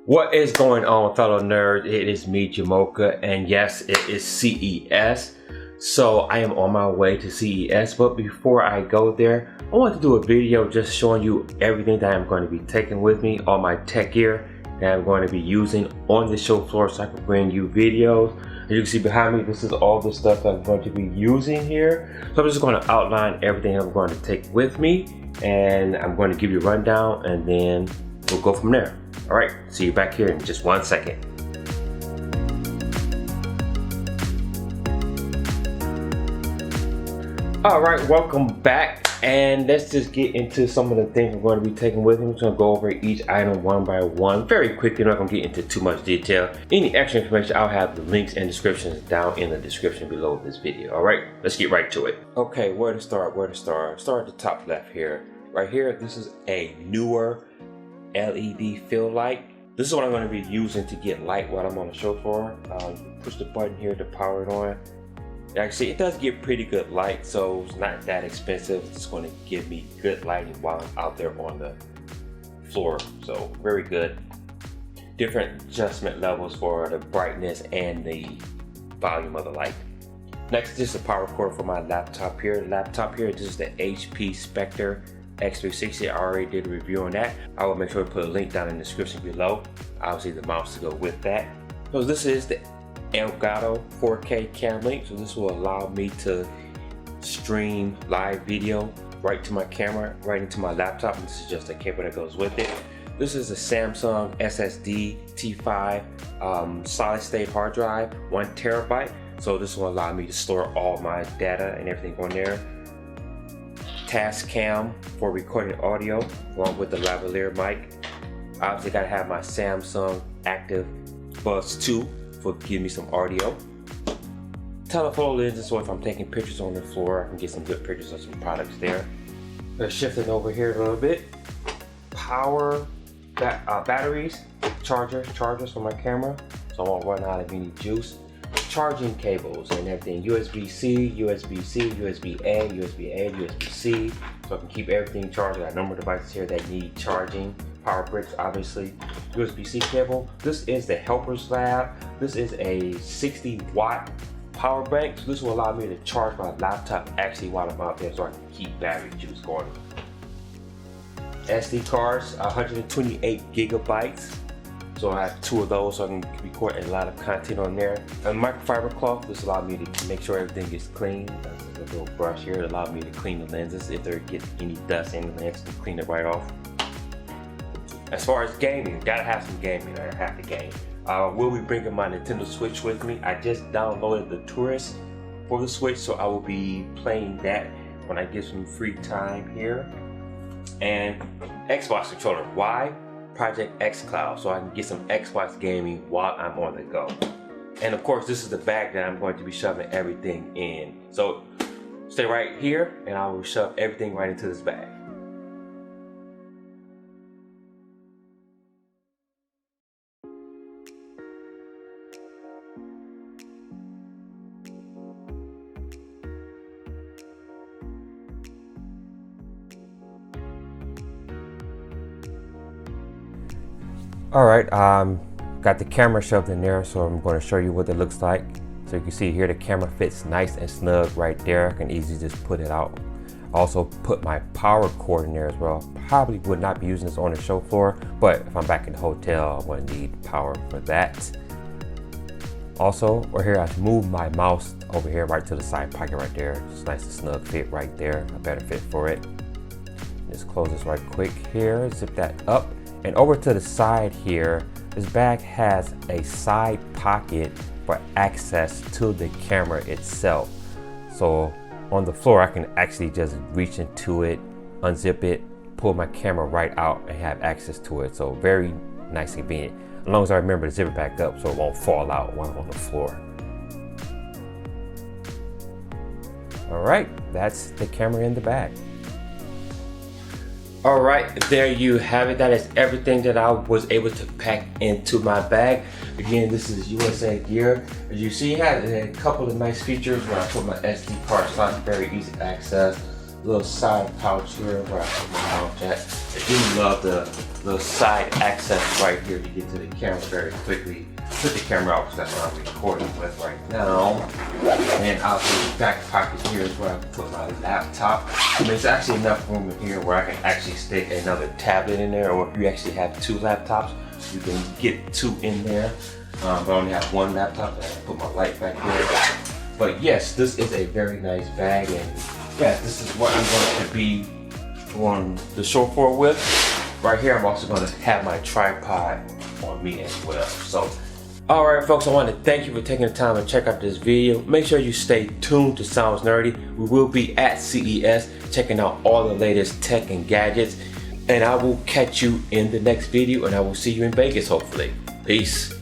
What is going on, fellow nerds? It is me, Jamocha, and yes, it is CES. So I am on my way to CES, but before I go there, I want to do a video just showing you everything that I'm going to be taking with me, all my tech gear that I'm going to be using on the show floor so I can bring you videos. As you can see behind me, this is all the stuff that I'm going to be using here. So I'm just going to outline everything I'm going to take with me, and I'm going to give you a rundown, and then we'll go from there. All right, see you back here in just 1 second. All right, welcome back, and let's just get into some of the things I'm going to be taking with me. I'm just going to go over each item one by one very quickly. I'm not going to get into too much detail. Any extra information, I'll have the links and descriptions down in the description below this video. All right, let's get right to it. Okay, where to start? Start at the top left here. Right here, this is a newer LED fill light. This is what I'm going to be using to get light while I'm on the show floor. Push the button here to power it on. Actually, it does get pretty good light, so it's not that expensive. It's just going to give me good lighting while I'm out there on the floor. So very good. Different adjustment levels for the brightness and the volume of the light. Next, this is the power cord for my laptop here. This is the HP Spectre X360. I already did a review on that. I will make sure to put a link down in the description below. Obviously the mouse to go with that. So this is the Elgato 4K cam link. So this will allow me to stream live video right to my camera, right into my laptop. And this is just a cable that goes with it. This is a Samsung SSD T5 solid state hard drive, 1 terabyte. So this will allow me to store all my data and everything on there. Task cam for recording audio along with the lavalier mic. Obviously gotta have my Samsung Active Buzz 2 for giving me some audio. Telephoto lenses, so if I'm taking pictures on the floor, I can get some good pictures of some products there. Shifting over here a little bit. Power batteries, chargers for my camera, so I won't run out of any juice. Charging cables and everything, USB-C, USB-C, USB-A, USB-A, USB-C, so I can keep everything charged. I got a number of devices here that need charging. Power bricks, obviously. USB-C cable. This is the Helper's Lab. This is a 60-watt power bank, so this will allow me to charge my laptop actually while I'm out there, so I can keep battery juice going. SD cards, 128 gigabytes. So I have 2 of those, so I can record a lot of content on there. A microfiber cloth, this allows me to make sure everything is clean. There's a little brush here that allows me to clean the lenses. If there gets any dust in the lens, to clean it right off. As far as gaming, gotta have some gaming. I have to game. Will be bringing my Nintendo Switch with me. I just downloaded the Tourist for the Switch, so I will be playing that when I get some free time here. And Xbox controller. Why? Project X Cloud, so I can get some Xbox gaming while I'm on the go. And of course, this is the bag that I'm going to be shoving everything in. So stay right here and I will shove everything right into this bag. Alright, got the camera shoved in there, so I'm going to show you what it looks like. So you can see here the camera fits nice and snug right there. I can easily just put it out. Also put my power cord in there as well. Probably would not be using this on the show floor, but if I'm back in the hotel, I wouldn't need power for that. Also, over here I moved my mouse over here right to the side pocket right there. Just nice and snug fit right there, a better fit for it. Just close this right quick here, zip that up. And over to the side here, this bag has a side pocket for access to the camera itself. So on the floor, I can actually just reach into it, unzip it, pull my camera right out and have access to it. So very nice and convenient. As long as I remember to zip it back up so it won't fall out while I'm on the floor. All right, that's the camera in the bag. All right, there you have it. That is everything that I was able to pack into my bag. Again, this is USA gear. As you see, it has a couple of nice features where I put my SD card slot, very easy access. little side pouch here where I put my mount at. I do love the little side access right here to get to the camera very quickly. Put the camera out because that's what I'm recording with right now. And also the back pocket here is where I can put my laptop. There's actually enough room in here where I can actually stick another tablet in there, or if you actually have two laptops, you can get two in there. But I only have one laptop, and I can put my light back here. But yes, this is a very nice bag, and yeah, this is what I'm going to be on the chauffeur with. Right here, I'm also going to have my tripod on me as well. So, alright folks, I want to thank you for taking the time to check out this video. Make sure you stay tuned to Sounds Nerdy. We will be at CES checking out all the latest tech and gadgets. And I will catch you in the next video, and I will see you in Vegas hopefully. Peace.